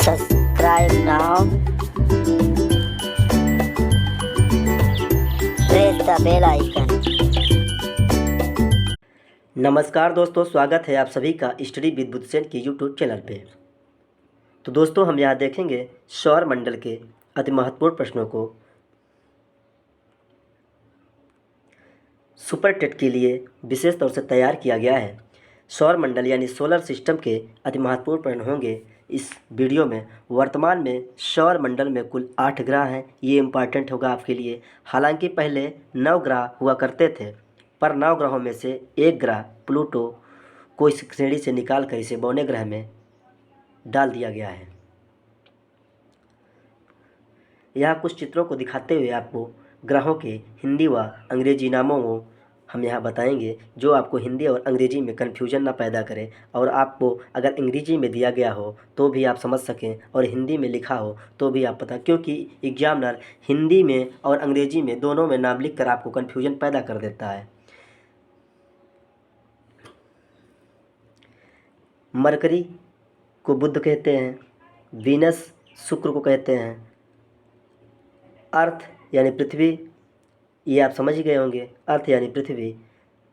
Subscribe now. Press the bell icon. नमस्कार दोस्तों, स्वागत है आप सभी का स्टडी विद बुद्धसेन की यूट्यूब चैनल पे। तो दोस्तों, हम यहाँ देखेंगे सौर मंडल के अति महत्वपूर्ण प्रश्नों को सुपर टेट के लिए विशेष तौर से तैयार किया गया है। सौर मंडल यानी सोलर सिस्टम के अति महत्वपूर्ण प्रश्न होंगे इस वीडियो में। वर्तमान में सौर मंडल में कुल 8 ग्रह हैं। ये इम्पॉर्टेंट होगा आपके लिए। हालांकि पहले 9 ग्रह हुआ करते थे, पर 9 ग्रहों में से एक ग्रह प्लूटो को इस श्रेणी से निकाल कर इसे 92 ग्रह में डाल दिया गया है। यहाँ कुछ चित्रों को दिखाते हुए आपको ग्रहों के हिंदी व अंग्रेजी नामों को हम यहाँ बताएंगे, जो आपको हिंदी और अंग्रेजी में कन्फ्यूजन ना पैदा करे, और आपको अगर अंग्रेजी में दिया गया हो तो भी आप समझ सकें और हिंदी में लिखा हो तो भी आप पता, क्योंकि एग्जामिनर हिंदी में और अंग्रेजी में दोनों में नाम लिख कर आपको कन्फ्यूजन पैदा कर देता है। मरकरी को बुध कहते हैं, वीनस शुक्र को कहते हैं, अर्थ यानी पृथ्वी, ये आप समझ ही गए होंगे, अर्थ यानी पृथ्वी,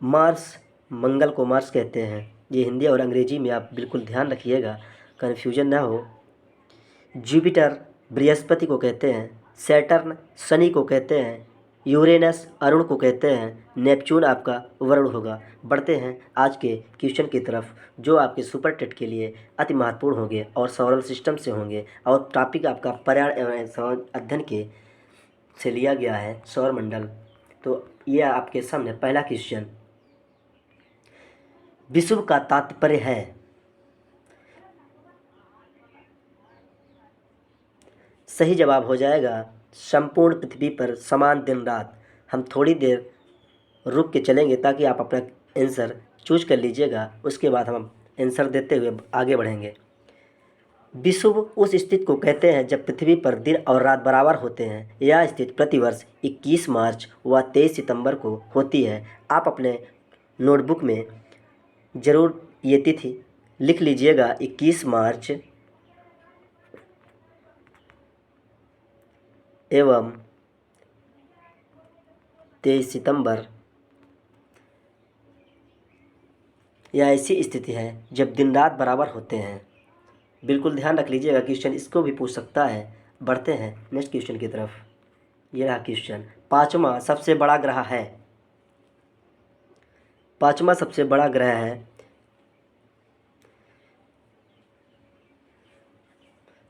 मार्स, मंगल को मार्स कहते हैं। ये हिंदी और अंग्रेजी में आप बिल्कुल ध्यान रखिएगा, कन्फ्यूजन ना हो। जुपिटर बृहस्पति को कहते हैं, सैटर्न शनि को कहते हैं, यूरेनस अरुण को कहते हैं, नेपच्यून आपका वरुण होगा। बढ़ते हैं आज के क्वेश्चन की तरफ, जो आपके सुपर टेट के लिए अति महत्वपूर्ण होंगे और सोलर सिस्टम से होंगे, और टॉपिक आपका पर्यावरण अध्ययन के से लिया गया है, सौर मंडल। तो ये आपके सामने पहला क्वेश्चन, विषुव का तात्पर्य है। सही जवाब हो जाएगा संपूर्ण पृथ्वी पर समान दिन रात। हम थोड़ी देर रुक के चलेंगे ताकि आप अपना आंसर चूज कर लीजिएगा, उसके बाद हम आंसर देते हुए आगे बढ़ेंगे। विषुव उस स्थिति को कहते हैं जब पृथ्वी पर दिन और रात बराबर होते हैं। यह स्थिति प्रतिवर्ष 21 मार्च व 23 सितंबर को होती है। आप अपने नोटबुक में ज़रूर ये तिथि लिख लीजिएगा, 21 मार्च एवं 23 सितंबर। यह ऐसी स्थिति है जब दिन रात बराबर होते हैं। बिल्कुल ध्यान रख लीजिएगा, क्वेश्चन इसको भी पूछ सकता है। बढ़ते हैं नेक्स्ट क्वेश्चन की तरफ। ये रहा क्वेश्चन, पाँचवा सबसे बड़ा ग्रह है। पाँचवा सबसे बड़ा ग्रह है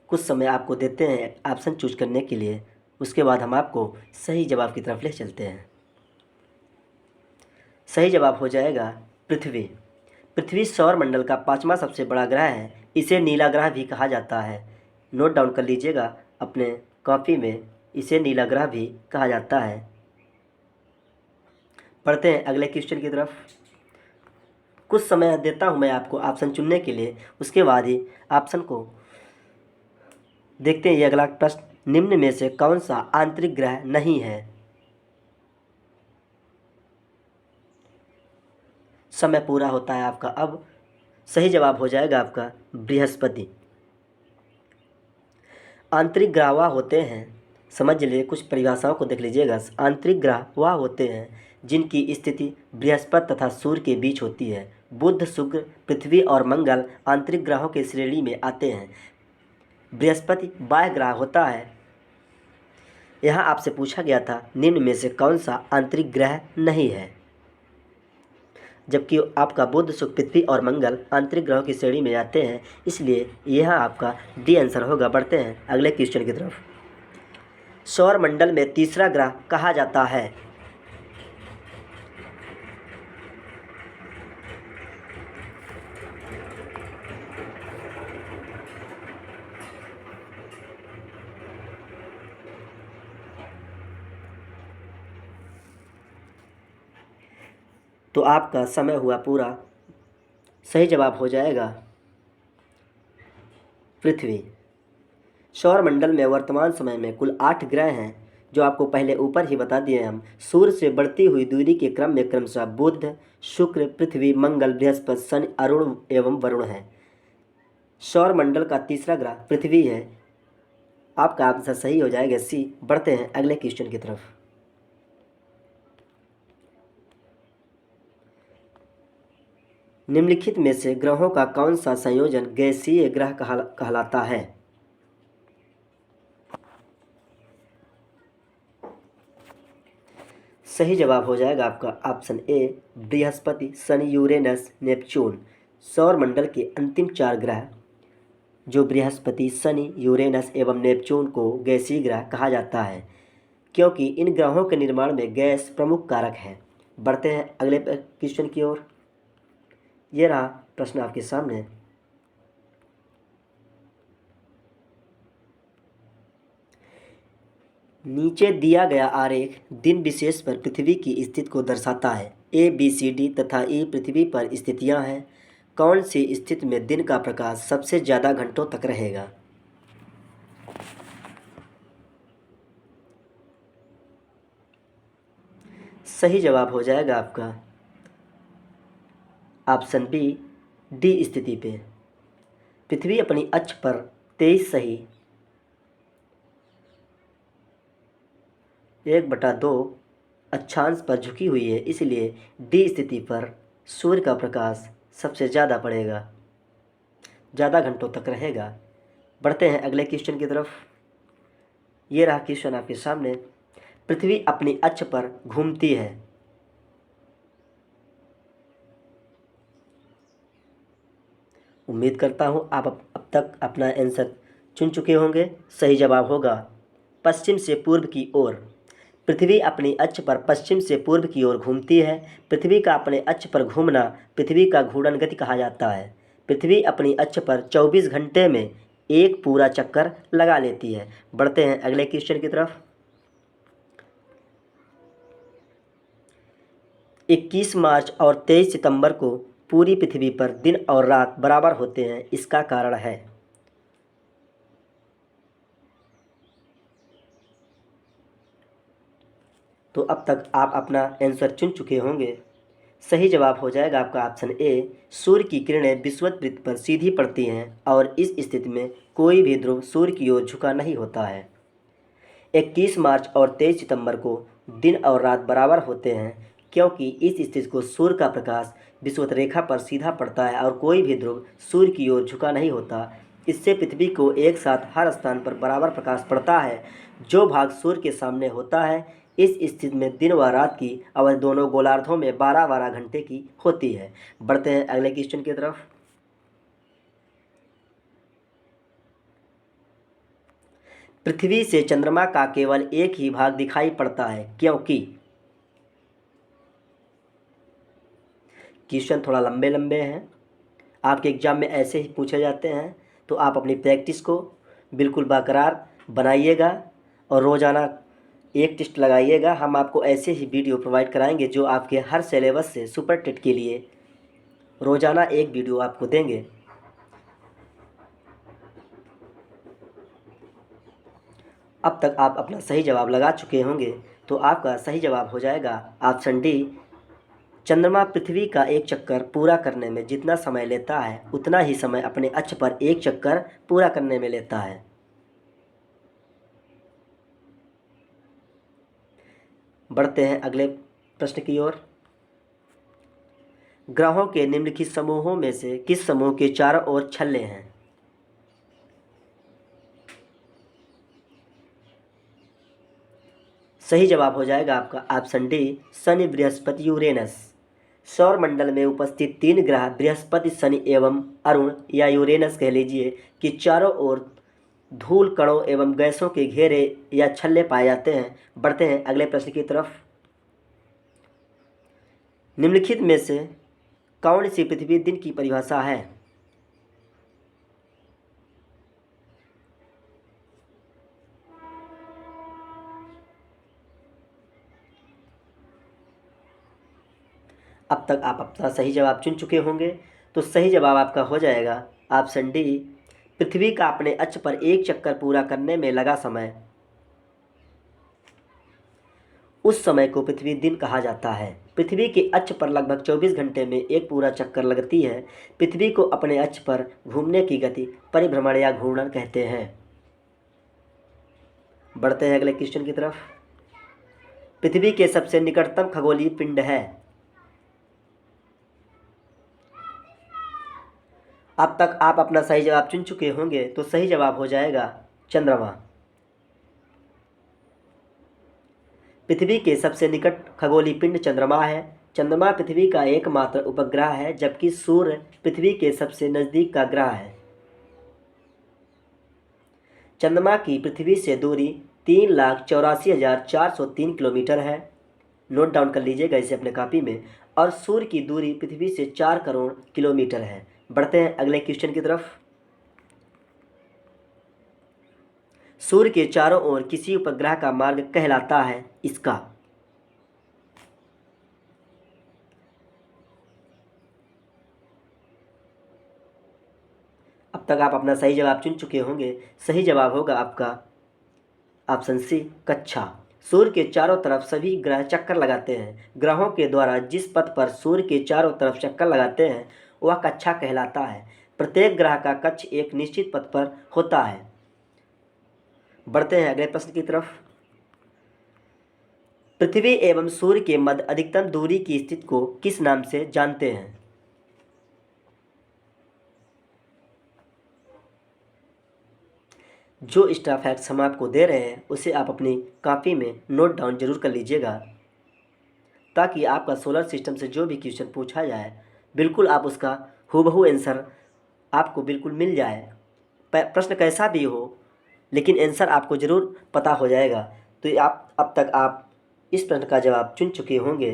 कुछ समय आपको देते हैं ऑप्शन चूज करने के लिए, उसके बाद हम आपको सही जवाब की तरफ ले चलते हैं। सही जवाब हो जाएगा पृथ्वी। पृथ्वी सौर मंडल का 5वां सबसे बड़ा ग्रह है। इसे नीला ग्रह भी कहा जाता है। नोट डाउन कर लीजिएगा अपने कॉपी में, इसे नीला ग्रह भी कहा जाता है। पढ़ते हैं अगले क्वेश्चन की तरफ। कुछ समय देता हूं मैं आपको ऑप्शन चुनने के लिए, उसके बाद ही ऑप्शन को देखते हैं। ये अगला प्रश्न, निम्न में से कौन सा आंतरिक ग्रह नहीं है? समय पूरा होता है आपका अब। सही जवाब हो जाएगा आपका बृहस्पति। आंतरिक ग्रह वह होते हैं, समझ लीजिए, कुछ परिभाषाओं को देख लीजिएगा। आंतरिक ग्रह वह होते हैं जिनकी स्थिति बृहस्पति तथा सूर्य के बीच होती है। बुध, शुक्र, पृथ्वी और मंगल आंतरिक ग्रहों के श्रेणी में आते हैं। बृहस्पति बाह्य ग्रह होता है। यहाँ आपसे पूछा गया था निम्न में से कौन सा आंतरिक ग्रह नहीं है, जबकि आपका बुध, शुक्र, पृथ्वी और मंगल आंतरिक ग्रहों की श्रेणी में आते हैं, इसलिए यह आपका डी आंसर होगा। बढ़ते हैं अगले क्वेश्चन की तरफ। सौर मंडल में तीसरा ग्रह कहा जाता है। तो आपका समय हुआ पूरा। सही जवाब हो जाएगा पृथ्वी। सौर मंडल में वर्तमान समय में कुल 8 ग्रह हैं, जो आपको पहले ऊपर ही बता दिए हम। सूर्य से बढ़ती हुई दूरी के क्रम में क्रमशः बुध, शुक्र, पृथ्वी, मंगल, बृहस्पति, शनि, अरुण एवं वरुण हैं। सौर मंडल का तीसरा ग्रह पृथ्वी है। आपका आंसर सही हो जाएगा सी। बढ़ते हैं अगले क्वेश्चन की तरफ। निम्नलिखित में से ग्रहों का कौन सा संयोजन गैसीय ग्रह कहलाता है? सही जवाब हो जाएगा आपका option A Brihaspati, Shani, Uranus, Neptune. सौर मंडल के अंतिम 4 ग्रह जो बृहस्पति, शनि, यूरेनस एवं नेपच्यून को गैसीय ग्रह कहा जाता है, क्योंकि इन ग्रहों के निर्माण में गैस प्रमुख कारक है। बढ़ते हैं अगले क्वेश्चन की ओर। ये रहा प्रश्न आपके सामने। नीचे दिया गया आरेख दिन विशेष पर पृथ्वी की स्थिति को दर्शाता है। ए, बी, सी, डी तथा ई पृथ्वी पर स्थितियां हैं। कौन सी स्थिति में दिन का प्रकाश सबसे ज़्यादा घंटों तक रहेगा? सही जवाब हो जाएगा आपका ऑप्शन बी डी स्थिति पे। पृथ्वी अपनी अक्ष पर 23 सही 1/2 अक्षांश पर झुकी हुई है, इसलिए डी स्थिति पर सूर्य का प्रकाश सबसे ज़्यादा पड़ेगा, ज़्यादा घंटों तक रहेगा। बढ़ते हैं अगले क्वेश्चन की तरफ। ये रहा क्वेश्चन आपके सामने। पृथ्वी अपनी अक्ष पर घूमती है। उम्मीद करता हूँ आप अब तक अपना आंसर चुन चुके होंगे। सही जवाब होगा पश्चिम से पूर्व की ओर। पृथ्वी अपनी अक्ष पर पश्चिम से पूर्व की ओर घूमती है। पृथ्वी का अपने अक्ष पर घूमना पृथ्वी का घूर्णन गति कहा जाता है। पृथ्वी अपनी अक्ष पर 24 घंटे में एक पूरा चक्कर लगा लेती है। बढ़ते हैं अगले क्वेश्चन की तरफ। 21 मार्च और 23 सितंबर को पूरी पृथ्वी पर दिन और रात बराबर होते हैं, इसका कारण है? तो अब तक आप अपना आंसर चुन चुके होंगे। सही जवाब हो जाएगा आपका ऑप्शन ए। सूर्य की किरणें विषुवत वृत्त पर सीधी पड़ती हैं और इस स्थिति में कोई भी ध्रुव सूर्य की ओर झुका नहीं होता है। 21 मार्च और 23 सितंबर को दिन और रात बराबर होते हैं, क्योंकि इस स्थिति को सूर्य का प्रकाश विषुवत रेखा पर सीधा पड़ता है और कोई भी ध्रुव सूर्य की ओर झुका नहीं होता। इससे पृथ्वी को एक साथ हर स्थान पर बराबर प्रकाश पड़ता है। जो भाग सूर्य के सामने होता है, इस स्थिति में दिन व रात की अवधि दोनों गोलार्धों में 12-12 घंटे की होती है। बढ़ते हैं अगले क्वेश्चन की तरफ। पृथ्वी से चंद्रमा का केवल एक ही भाग दिखाई पड़ता है, क्योंकि? क्वेश्चन थोड़ा लंबे लंबे हैं, आपके एग्जाम में ऐसे ही पूछे जाते हैं, तो आप अपनी प्रैक्टिस को बिल्कुल बरकरार बनाइएगा और रोज़ाना एक टेस्ट लगाइएगा। हम आपको ऐसे ही वीडियो प्रोवाइड कराएंगे जो आपके हर सिलेबस से सुपर टेट के लिए रोज़ाना एक वीडियो आपको देंगे। अब तक आप अपना सही जवाब लगा चुके होंगे, तो आपका सही जवाब हो जाएगा ऑप्शन डी। चंद्रमा पृथ्वी का एक चक्कर पूरा करने में जितना समय लेता है, उतना ही समय अपने अक्ष पर एक चक्कर पूरा करने में लेता है। बढ़ते हैं अगले प्रश्न की ओर। ग्रहों के निम्नलिखित समूहों में से किस समूह के चारों ओर छल्ले हैं? सही जवाब हो जाएगा आपका option D Shani, Brihaspati, Uranus. सौर मंडल में उपस्थित 3 ग्रह बृहस्पति, शनि एवं अरुण या यूरेनस कह लीजिए कि चारों ओर धूल कणों एवं गैसों के घेरे या छल्ले पाए जाते हैं। बढ़ते हैं अगले प्रश्न की तरफ। निम्नलिखित में से कौन सी पृथ्वी दिन की परिभाषा है? अब तक आप अपना सही जवाब चुन चुके होंगे, तो सही जवाब आपका हो जाएगा ऑप्शन डी। पृथ्वी का अपने अक्ष पर एक चक्कर पूरा करने में लगा समय, उस समय को पृथ्वी दिन कहा जाता है। पृथ्वी के अक्ष पर लगभग 24 घंटे में एक पूरा चक्कर लगती है। पृथ्वी को अपने अक्ष पर घूमने की गति परिभ्रमण या घूर्णन कहते हैं। बढ़ते हैं अगले क्वेश्चन की तरफ। पृथ्वी के सबसे निकटतम खगोलीय पिंड है। अब तक आप अपना सही जवाब चुन चुके होंगे, तो सही जवाब हो जाएगा चंद्रमा। पृथ्वी के सबसे निकट खगोलीय पिंड चंद्रमा है। चंद्रमा पृथ्वी का एकमात्र उपग्रह है, जबकि सूर्य पृथ्वी के सबसे नज़दीक का ग्रह है। चंद्रमा की पृथ्वी से दूरी 3,84,403 किलोमीटर है। नोट डाउन कर लीजिएगा इसे अपने कॉपी में। और सूर्य की दूरी पृथ्वी से 4 करोड़ किलोमीटर है। बढ़ते हैं अगले क्वेश्चन की तरफ। सूर्य के चारों ओर किसी उपग्रह का मार्ग कहलाता है इसका। अब तक आप अपना सही जवाब चुन चुके होंगे। सही जवाब होगा आपका ऑप्शन सी, कक्षा। सूर्य के चारों तरफ सभी ग्रह चक्कर लगाते हैं। ग्रहों के द्वारा जिस पथ पर सूर्य के चारों तरफ चक्कर लगाते हैं वह कक्षा कहलाता है। प्रत्येक ग्रह का कक्ष एक निश्चित पथ पर होता है। बढ़ते हैं अगले प्रश्न की तरफ। पृथ्वी एवं सूर्य के मध्य अधिकतम दूरी की स्थिति को किस नाम से जानते हैं? जो एक्स्ट्रा फैक्ट्स हम आपको दे रहे हैं उसे आप अपनी कॉपी में नोट डाउन जरूर कर लीजिएगा, ताकि आपका सोलर सिस्टम से जो भी क्वेश्चन पूछा जाए बिल्कुल आप उसका हूबहू आंसर आपको बिल्कुल मिल जाए। प्रश्न कैसा भी हो लेकिन आंसर आपको ज़रूर पता हो जाएगा। तो आप अब तक आप इस प्रश्न का जवाब चुन चुके होंगे।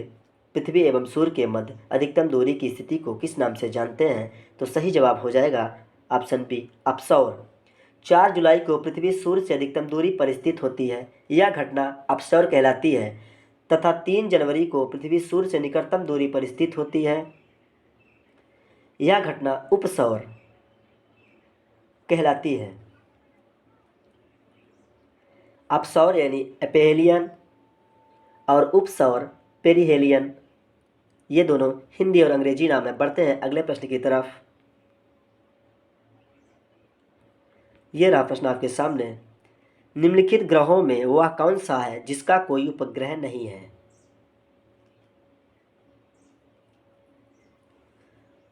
पृथ्वी एवं सूर्य के मध्य अधिकतम दूरी की स्थिति को किस नाम से जानते हैं? तो सही जवाब हो जाएगा ऑप्शन बी, अपसौर। 4 जुलाई को पृथ्वी सूर्य से अधिकतम दूरी पर स्थित होती है। यह घटना अपसौर कहलाती है। तथा 3 जनवरी को पृथ्वी सूर्य से निकटतम दूरी पर स्थित होती है। यह घटना उपसौर कहलाती है। अपसौर यानी एपेलियन और उपसौर पेरिहेलियन, ये दोनों हिंदी और अंग्रेजी नाम है। बढ़ते हैं अगले प्रश्न की तरफ। ये रहा प्रश्न आपके सामने। निम्नलिखित ग्रहों में वह कौन सा है जिसका कोई उपग्रह नहीं है?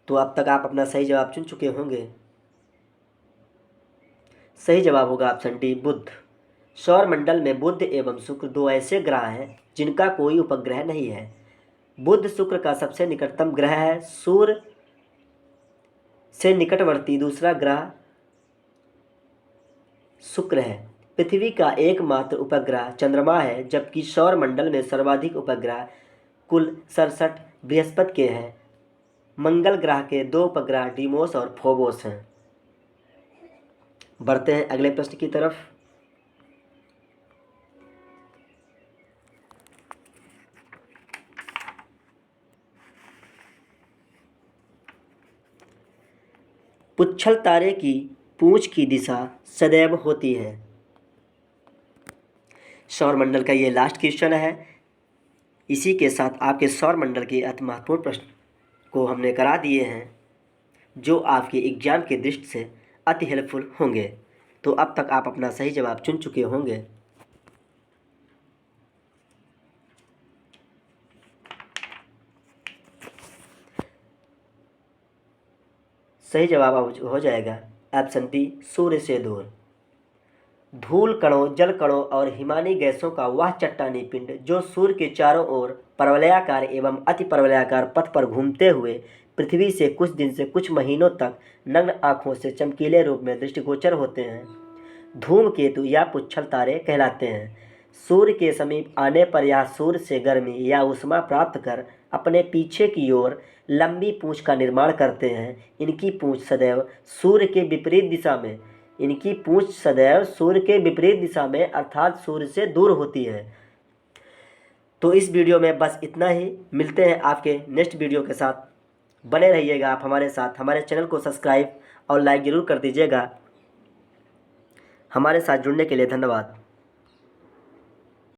तो अब तक आप अपना सही जवाब चुन चुके होंगे। सही जवाब होगा ऑप्शन डी, बुध। सौर मंडल में बुध एवं शुक्र 2 ऐसे ग्रह हैं जिनका कोई उपग्रह नहीं है। बुध शुक्र का सबसे निकटतम ग्रह है। सूर्य से निकटवर्ती दूसरा ग्रह शुक्र है। पृथ्वी का एकमात्र उपग्रह चंद्रमा है, जबकि सौर मंडल में सर्वाधिक उपग्रह कुल 67 बृहस्पति के हैं। मंगल ग्रह के 2 उपग्रह डीमोस और फोबोस हैं। बढ़ते हैं अगले प्रश्न की तरफ। पुच्छल तारे की पूंछ की दिशा सदैव होती है। सौरमंडल का ये लास्ट क्वेश्चन है। इसी के साथ आपके सौरमंडल के अति महत्वपूर्ण प्रश्न को हमने करा दिए हैं, जो आपके एग्जाम के दृष्टि से अति हेल्पफुल होंगे। तो अब तक आप अपना सही जवाब चुन चुके होंगे। सही जवाब हो जाएगा ऑप्शन बी, सूर्य से दूर। धूल कणों, जल कणों और हिमानी गैसों का वह चट्टानी पिंड जो सूर्य के चारों ओर परवलयाकार एवं अति परवलयाकार पथ पर घूमते हुए पृथ्वी से कुछ दिन से कुछ महीनों तक नग्न आँखों से चमकीले रूप में दृष्टिगोचर होते हैं, धूमकेतु या पुच्छल तारे कहलाते हैं। सूर्य के समीप आने पर यह सूर्य से गर्मी या ऊष्मा प्राप्त कर अपने पीछे की ओर लंबी पूंछ का निर्माण करते हैं। इनकी पूंछ सदैव सूर्य के विपरीत दिशा में अर्थात सूर्य से दूर होती है। तो इस वीडियो में बस इतना ही। मिलते हैं आपके नेक्स्ट वीडियो के साथ। बने रहिएगा आप हमारे साथ। हमारे चैनल को सब्सक्राइब और लाइक ज़रूर कर दीजिएगा। हमारे साथ जुड़ने के लिए धन्यवाद।